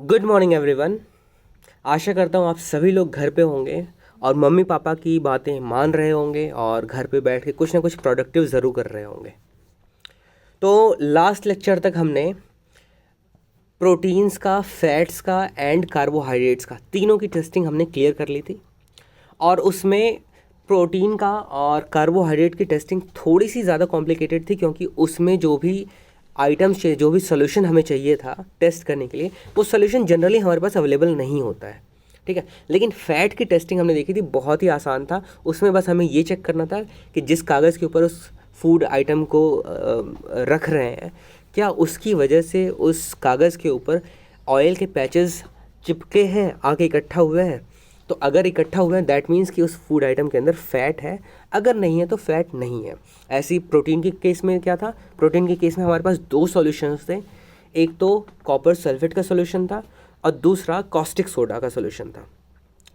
Good morning everyone. आशा करता हूँ आप सभी लोग घर पे होंगे और मम्मी पापा की बातें मान रहे होंगे और घर पे बैठ के कुछ ना कुछ प्रोडक्टिव ज़रूर कर रहे होंगे। तो लास्ट लेक्चर तक हमने प्रोटीन्स का, फैट्स का एंड कार्बोहाइड्रेट्स का तीनों की टेस्टिंग हमने क्लियर कर ली थी। और उसमें प्रोटीन का और कार्बोहाइड्रेट की टेस्टिंग थोड़ी सी ज़्यादा कॉम्प्लिकेटेड थी, क्योंकि उसमें जो भी आइटम्स चाहिए, जो भी सोल्यूशन हमें चाहिए था टेस्ट करने के लिए, वो सोल्यूशन जनरली हमारे पास अवेलेबल नहीं होता है। ठीक है, लेकिन फ़ैट की टेस्टिंग हमने देखी थी, बहुत ही आसान था। उसमें बस हमें ये चेक करना था कि जिस कागज़ के ऊपर उस फूड आइटम को रख रहे हैं, क्या उसकी वजह से उस कागज़ के ऊपर ऑयल के पैचेस चिपके हैं, आके इकट्ठा हुए हैं। तो अगर इकट्ठा हुआ है दैट मीन्स कि उस फूड आइटम के अंदर फ़ैट है, अगर नहीं है तो फ़ैट नहीं है। ऐसी प्रोटीन के केस में क्या था, प्रोटीन के केस में हमारे पास दो सॉल्यूशंस थे। एक तो कॉपर सल्फेट का सॉल्यूशन था और दूसरा कॉस्टिक सोडा का सॉल्यूशन था।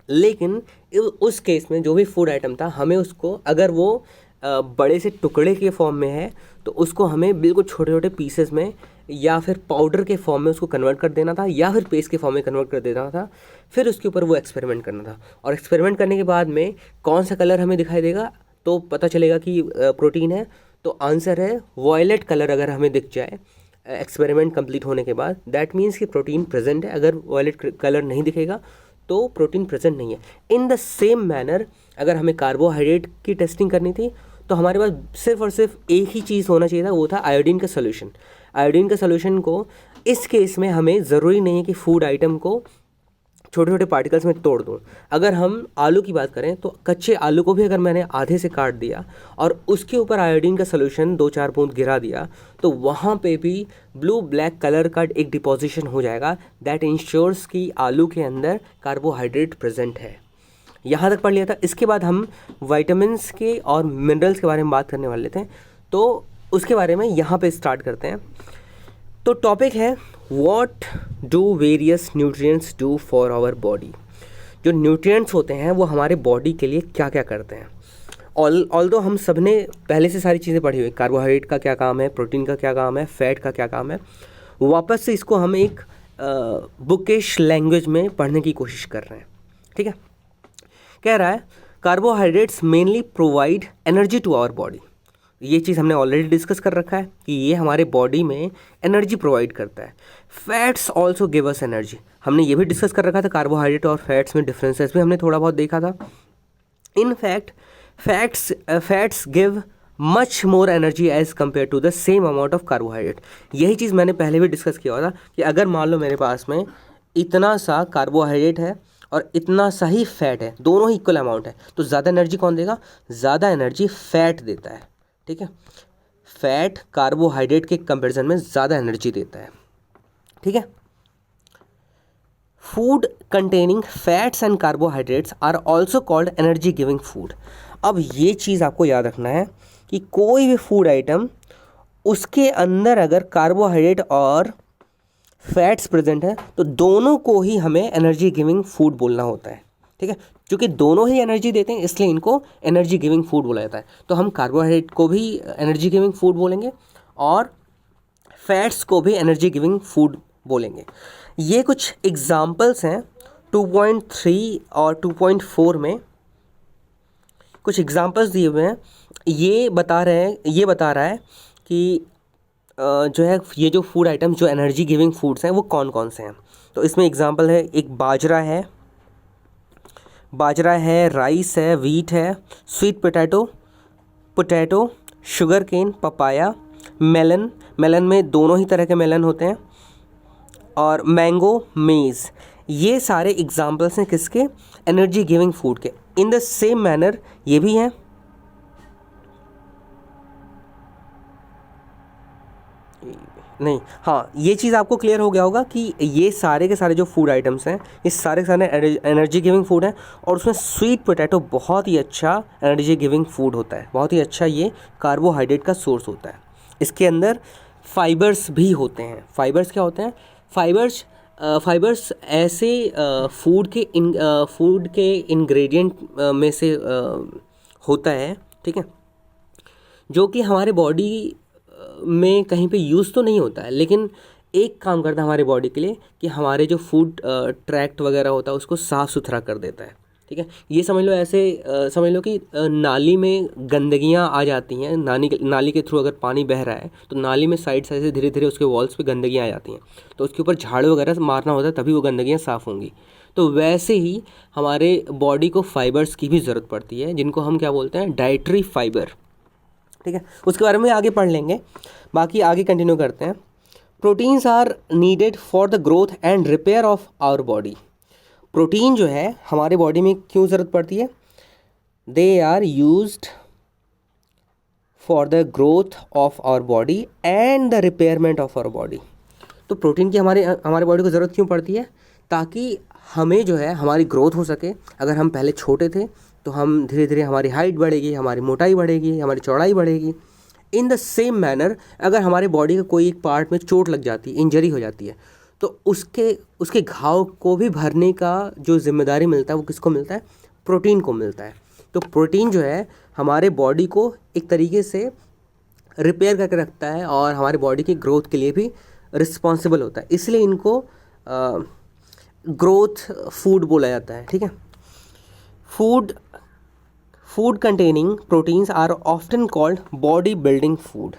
लेकिन उस केस में जो भी फूड आइटम था, हमें उसको, अगर वो बड़े से टुकड़े के फॉर्म में है तो उसको हमें बिल्कुल छोटे छोटे पीसेस में या फिर पाउडर के फॉर्म में उसको कन्वर्ट कर देना था, या फिर पेस्ट के फॉर्म में कन्वर्ट कर देना था। फिर उसके ऊपर वो एक्सपेरिमेंट करना था, और एक्सपेरिमेंट करने के बाद में कौन सा कलर हमें दिखाई देगा तो पता चलेगा कि प्रोटीन है। तो आंसर है वॉयलेट कलर। अगर हमें दिख जाए एक्सपेरिमेंट कंप्लीट होने के बाद, दैट मीन्स कि प्रोटीन प्रेजेंट है। अगर वॉयलेट कलर नहीं दिखेगा तो प्रोटीन प्रेजेंट नहीं है। इन द सेम मैनर अगर हमें कार्बोहाइड्रेट की टेस्टिंग करनी थी तो हमारे पास सिर्फ और सिर्फ एक ही चीज़ होना चाहिए था, वो था आयोडीन का सोल्यूशन। आयोडीन का सोल्यूशन को इस केस में हमें ज़रूरी नहीं है कि फूड आइटम को छोटे छोटे पार्टिकल्स में तोड़ दूँ। अगर हम आलू की बात करें तो कच्चे आलू को भी अगर मैंने आधे से काट दिया और उसके ऊपर आयोडीन का सोल्यूशन 2-4 बूंद गिरा दिया, तो वहाँ पे भी ब्लू ब्लैक कलर का एक डिपोजिशन हो जाएगा। दैट इंश्योर्स कि आलू के अंदर कार्बोहाइड्रेट प्रेजेंट है। यहाँ तक पढ़ लिया था। इसके बाद हम विटामिन्स के और मिनरल्स के बारे में बात करने वाले थे, तो उसके बारे में यहाँ पे स्टार्ट करते हैं। तो टॉपिक है what do various nutrients do for our body. जो न्यूट्रिएंट्स होते हैं वो हमारे बॉडी के लिए क्या क्या करते हैं। ऑल्दो हम सब ने पहले से सारी चीज़ें पढ़ी हुई, कार्बोहाइड्रेट का क्या काम है, प्रोटीन का क्या काम है, फैट का क्या काम है, वापस से इसको हम एक बुकिश लैंग्वेज में पढ़ने की कोशिश कर रहे हैं। ठीक है, कह रहा है carbohydrates mainly provide energy to our body. ये चीज़ हमने ऑलरेडी डिस्कस कर रखा है कि ये हमारे बॉडी में एनर्जी प्रोवाइड करता है। Fats also give us energy. हमने ये भी डिस्कस कर रखा था, कार्बोहाइड्रेट और फैट्स में डिफरेंसेस भी हमने थोड़ा बहुत देखा था। In fact fats give much more energy as compare to the same amount of carbohydrate. यही चीज़ मैंने पहले भी डिस्कस किया था कि अगर मान लो मेरे पास में इतना सा कार्बोहाइड्रेट है और इतना सा ही फैट है, दोनों ही इक्वल अमाउंट है, तो ज़्यादा एनर्जी कौन देगा? ज़्यादा एनर्जी फैट देता है। ठीक है, फैट कार्बोहाइड्रेट के कंपैरिजन में ज़्यादा एनर्जी देता है। ठीक है, food containing fats and carbohydrates are also called energy giving food. अब ये चीज़ आपको याद रखना है कि कोई भी फूड आइटम, उसके अंदर अगर कार्बोहाइड्रेट और फैट्स प्रेजेंट है तो दोनों को ही हमें एनर्जी गिविंग फूड बोलना होता है। ठीक है, क्योंकि दोनों ही एनर्जी देते हैं इसलिए इनको एनर्जी गिविंग फूड बोला जाता है। तो हम कार्बोहाइड्रेट को भी एनर्जी गिविंग फूड बोलेंगे और फैट्स को भी एनर्जी गिविंग फूड बोलेंगे। ये कुछ एग्जाम्पल्स हैं 2.3 और 2.4 में कुछ एग्जाम्पल्स दिए हुए हैं। ये बता रहा है कि जो है ये जो फूड आइटम्स जो एनर्जी गिविंग फूड्स हैं वो कौन कौन से हैं। तो इसमें एग्जांपल है, एक बाजरा है, राइस है, वीट है, sweet potato, sugar cane, papaya, melon में दोनों ही तरह के मेलन होते हैं, और मैंगो, मेज़। ये सारे एग्जांपल्स हैं किसके? एनर्जी गिविंग फूड के। इन द सेम मैनर ये भी हैं। नहीं, हाँ, ये चीज़ आपको क्लियर हो गया होगा कि ये सारे के सारे जो फूड आइटम्स हैं, ये सारे के सारे एनर्जी गिविंग फूड हैं। और उसमें स्वीट पोटैटो बहुत ही अच्छा एनर्जी गिविंग फूड होता है, बहुत ही अच्छा ये कार्बोहाइड्रेट का सोर्स होता है। इसके अंदर फाइबर्स भी होते हैं। फाइबर्स क्या होते हैं? फाइबर्स ऐसे फूड के इंग्रेडिएंट में से होता है, ठीक है, जो कि हमारे बॉडी में कहीं पे यूज़ तो नहीं होता है, लेकिन एक काम करता है हमारे बॉडी के लिए कि हमारे जो फूड ट्रैक्ट वगैरह होता है उसको साफ़ सुथरा कर देता है। ठीक है, ये समझ लो ऐसे समझ लो कि नाली में गंदगियाँ आ जाती हैं, नाली के थ्रू अगर पानी बह रहा है तो नाली में साइड से धीरे धीरे उसके वॉल्स पे गंदगियाँ आ जाती हैं, तो उसके ऊपर झाड़ू वगैरह मारना होता है तभी वो गंदगियाँ साफ़ होंगी। तो वैसे ही हमारे बॉडी को फाइबर्स की भी ज़रूरत पड़ती है, जिनको हम क्या बोलते हैं, डाइटरी फाइबर। ठीक है, उसके बारे में आगे पढ़ लेंगे, बाकी आगे कंटिन्यू करते हैं। Proteins are needed for the growth and repair of our body. Protein जो है हमारे बॉडी में क्यों ज़रूरत पड़ती है? They are used for the growth of our body and the repairment of our body. तो प्रोटीन की हमारे बॉडी को ज़रूरत क्यों पड़ती है? ताकि हमें जो है हमारी ग्रोथ हो सके। अगर हम पहले छोटे थे तो हम धीरे धीरे हमारी हाइट बढ़ेगी, हमारी मोटाई बढ़ेगी, हमारी चौड़ाई बढ़ेगी। इन द सेम मैनर अगर हमारे बॉडी का कोई एक पार्ट में चोट लग जाती है, इंजरी हो जाती है, तो उसके घाव को भी भरने का जो जिम्मेदारी मिलता है वो किसको मिलता है? प्रोटीन को मिलता है। तो प्रोटीन जो है हमारे बॉडी को एक तरीके से रिपेयर करके रखता है और हमारे बॉडी की ग्रोथ के लिए भी रिस्पॉन्सिबल होता है, इसलिए इनको ग्रोथ फूड बोला जाता है। ठीक है, food containing proteins are often called body building food.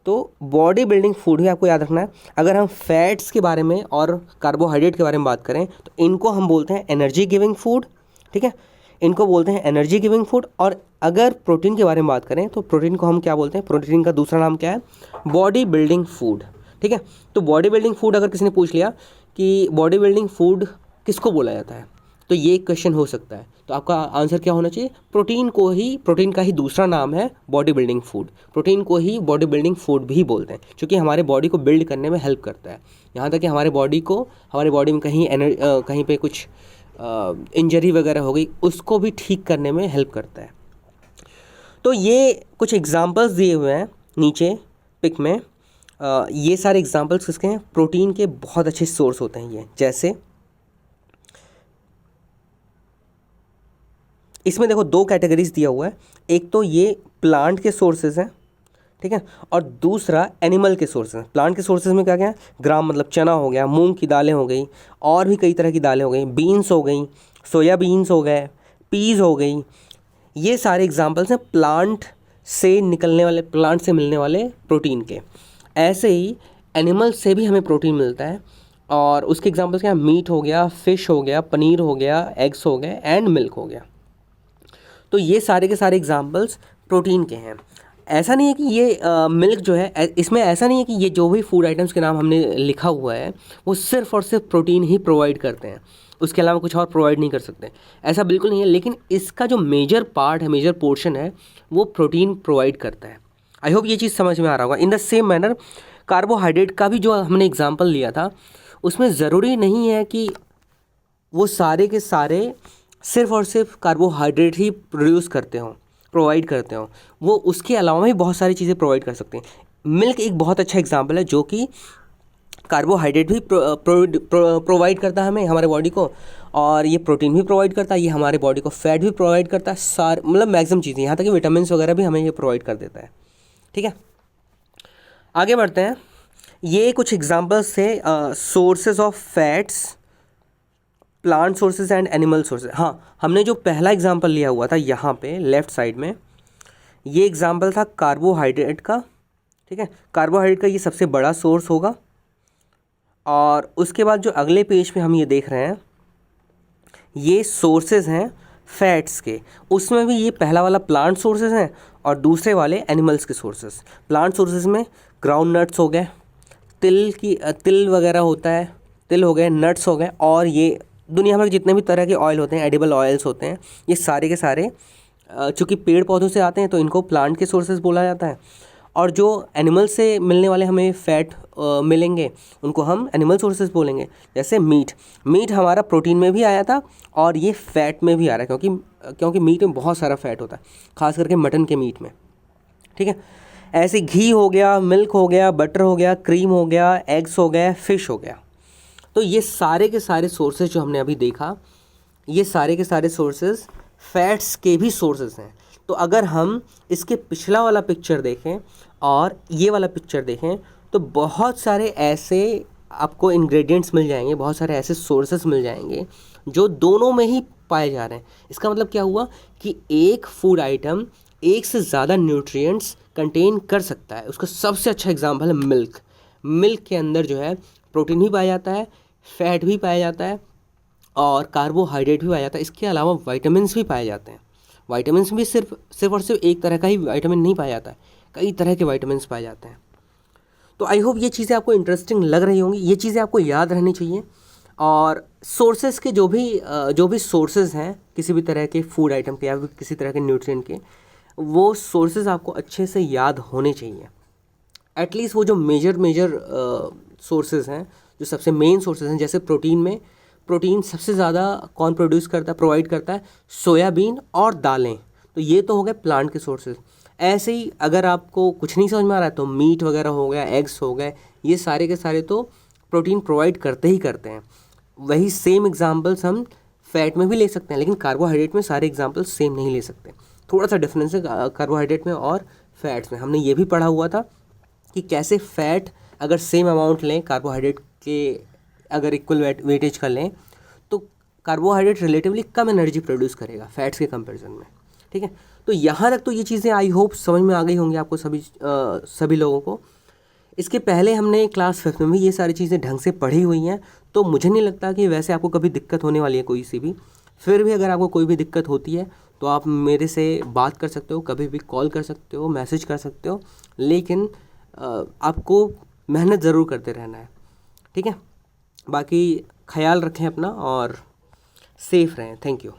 तो बॉडी बिल्डिंग फूड भी आपको याद रखना है। अगर हम फैट्स के बारे में और कार्बोहाइड्रेट के बारे में बात करें तो इनको हम बोलते हैं एनर्जी गिविंग फूड। ठीक है, इनको बोलते हैं एनर्जी गिविंग फूड। और अगर प्रोटीन के बारे में बात करें तो प्रोटीन को हम क्या बोलते हैं? प्रोटीन का दूसरा नाम क्या है? Body building food. ठीक है, तो बॉडी बिल्डिंग फूड अगर किसी ने पूछ लिया कि बॉडी बिल्डिंग फूड किसको बोला जाता है, तो ये क्वेश्चन हो सकता है। तो आपका आंसर क्या होना चाहिए? प्रोटीन का ही दूसरा नाम है बॉडी बिल्डिंग फूड। प्रोटीन को ही बॉडी बिल्डिंग फूड भी बोलते हैं, क्योंकि हमारे बॉडी को बिल्ड करने में हेल्प करता है। यहाँ तक कि हमारे बॉडी में कहीं पे कुछ इंजरी वगैरह हो गई, उसको भी ठीक करने में हेल्प करता है। तो ये कुछ एग्जांपल्स दिए हुए हैं नीचे पिक में। ये सारे एग्जांपल्स किसके हैं? प्रोटीन के बहुत अच्छे सोर्स होते हैं ये। जैसे इसमें देखो 2 कैटेगरीज दिया हुआ है, एक तो ये प्लांट के सोर्सेज हैं, ठीक है, और दूसरा एनिमल के सोर्सेज हैं। प्लांट के सोर्सेज में क्या क्या है? ग्राम मतलब चना हो गया, मूंग की दालें हो गई, और भी कई तरह की दालें हो गई, बीन्स हो गई, सोया बीन्स हो गए, पीज हो गई। ये सारे एग्जाम्पल्स हैं प्लांट से मिलने वाले प्रोटीन के। ऐसे ही एनिमल से भी हमें प्रोटीन मिलता है, और उसके एग्जाम्पल्स क्या? मीट हो गया, फिश हो गया, पनीर हो गया, एग्स हो गए एंड मिल्क हो गया। तो ये सारे के सारे एग्जाम्पल्स प्रोटीन के हैं। ऐसा नहीं है कि ये मिल्क जो है, इसमें ऐसा नहीं है कि ये जो भी फूड आइटम्स के नाम हमने लिखा हुआ है वो सिर्फ और सिर्फ प्रोटीन ही प्रोवाइड करते हैं, उसके अलावा कुछ और प्रोवाइड नहीं कर सकते, ऐसा बिल्कुल नहीं है। लेकिन इसका जो मेजर पार्ट है, मेजर पोर्शन है, वो प्रोटीन प्रोवाइड करता है। आई होप ये चीज़ समझ में आ रहा होगा। In the same manner carbohydrate का भी जो हमने एग्जाम्पल लिया था, उसमें ज़रूरी नहीं है कि वो सारे के सारे सिर्फ और सिर्फ कार्बोहाइड्रेट ही प्रोवाइड करते हों, वो उसके अलावा भी बहुत सारी चीज़ें प्रोवाइड कर सकते हैं। मिल्क एक बहुत अच्छा एग्जांपल है, जो कि कार्बोहाइड्रेट भी प्रोवाइड करता है हमारे बॉडी को, और ये प्रोटीन भी प्रोवाइड करता है, ये हमारे बॉडी को फैट भी प्रोवाइड करता है, मतलब मैक्सिमम चीज़ें, यहाँ तक कि विटामिन वगैरह भी हमें ये प्रोवाइड कर देता है। ठीक है, आगे बढ़ते हैं। ये कुछ एग्जाम्पल्स थे sources of fats, plant sources and animal sources. हाँ, हमने जो पहला एग्जांपल लिया हुआ था यहाँ पे लेफ्ट साइड में, ये एग्जांपल था कार्बोहाइड्रेट का। ठीक है, कार्बोहाइड्रेट का ये सबसे बड़ा सोर्स होगा। और उसके बाद जो अगले पेज पे हम ये देख रहे हैं, ये सोर्सेज हैं फैट्स के। उसमें भी ये पहला वाला प्लांट सोर्सेज हैं और दूसरे वाले एनिमल्स के सोर्सेज। प्लांट सोर्सेज में ग्राउंड नट्स हो गए, तिल वगैरह होता है, तिल हो गए, नट्स हो गए, और ये दुनिया भर के जितने भी तरह के ऑयल होते हैं, एडिबल ऑयल्स होते हैं, ये सारे के सारे चूँकि पेड़ पौधों से आते हैं तो इनको प्लांट के सोर्सेज बोला जाता है। और जो एनिमल से मिलने वाले हमें फैट मिलेंगे उनको हम एनिमल सोर्सेज बोलेंगे। जैसे मीट हमारा प्रोटीन में भी आया था और ये फैट में भी आ रहा है, क्योंकि मीट में बहुत सारा फैट होता है, खास करके मटन के मीट में। ठीक है, ऐसे घी हो गया, मिल्क हो गया, बटर हो गया, क्रीम हो गया, एग्स हो गया, फिश हो गया। तो ये सारे के सारे सोर्सेज जो हमने अभी देखा, ये सारे के सारे सोर्सेज फैट्स के भी सोर्सेज हैं। तो अगर हम इसके पिछला वाला पिक्चर देखें और ये वाला पिक्चर देखें तो बहुत सारे ऐसे आपको इंग्रेडिएंट्स मिल जाएंगे, बहुत सारे ऐसे सोर्सेस मिल जाएंगे जो दोनों में ही पाए जा रहे हैं। इसका मतलब क्या हुआ कि एक फूड आइटम एक से ज़्यादा न्यूट्रिएंट्स कंटेन कर सकता है। उसका सबसे अच्छा एग्जांपल है मिल्क। मिल्क के अंदर जो है प्रोटीन भी पाया जाता है, फैट भी पाया जाता है और कार्बोहाइड्रेट भी पाया जाता है। इसके अलावा विटामिन्स भी पाए जाते हैं। विटामिन्स भी सिर्फ और सिर्फ एक तरह का ही विटामिन नहीं पाया जाता है, कई तरह के विटामिन्स पाए जाते हैं। तो आई होप ये चीज़ें आपको इंटरेस्टिंग लग रही होंगी, ये चीज़ें आपको याद रहनी चाहिए। और सोर्सेज के जो भी सोर्सेज हैं किसी भी तरह के फूड आइटम के या फिर किसी तरह के न्यूट्रिएंट के, वो सोर्सेज आपको अच्छे से याद होने चाहिए। एटलीस्ट वो जो मेजर सोर्सेज हैं, जो सबसे मेन सोर्सेज हैं, जैसे प्रोटीन में प्रोटीन सबसे ज़्यादा कौन प्रोवाइड करता है, सोयाबीन और दालें। तो ये तो हो गए प्लांट के सोर्सेज। ऐसे ही अगर आपको कुछ नहीं समझ में आ रहा है तो मीट वगैरह हो गया, एग्स हो गए, ये सारे के सारे तो प्रोटीन प्रोवाइड करते ही करते हैं। वही सेम एग्जांपल्स हम फैट में भी ले सकते हैं, लेकिन कार्बोहाइड्रेट में सारे एग्जांपल्स सेम नहीं ले सकते। थोड़ा सा डिफरेंस है कार्बोहाइड्रेट में और फैट्स में। हमने ये भी पढ़ा हुआ था कि कैसे फैट अगर सेम अमाउंट लें कार्बोहाइड्रेट के, अगर इक्वल वेटेज कर लें, तो कार्बोहाइड्रेट रिलेटिवली कम एनर्जी प्रोड्यूस करेगा फैट्स के कंपैरिजन में। ठीक है, तो यहाँ तक तो ये चीज़ें आई होप समझ में आ गई होंगी आपको सभी लोगों को। इसके पहले हमने क्लास 5 में भी ये सारी चीज़ें ढंग से पढ़ी हुई हैं, तो मुझे नहीं लगता कि वैसे आपको कभी दिक्कत होने वाली है कोई सी भी। फिर भी अगर आपको कोई भी दिक्कत होती है तो आप मेरे से बात कर सकते हो, कभी भी कॉल कर सकते हो, मैसेज कर सकते हो, लेकिन आपको मेहनत ज़रूर करते रहना है। ठीक है, बाकी ख्याल रखें अपना और सेफ़ रहें। Thank you.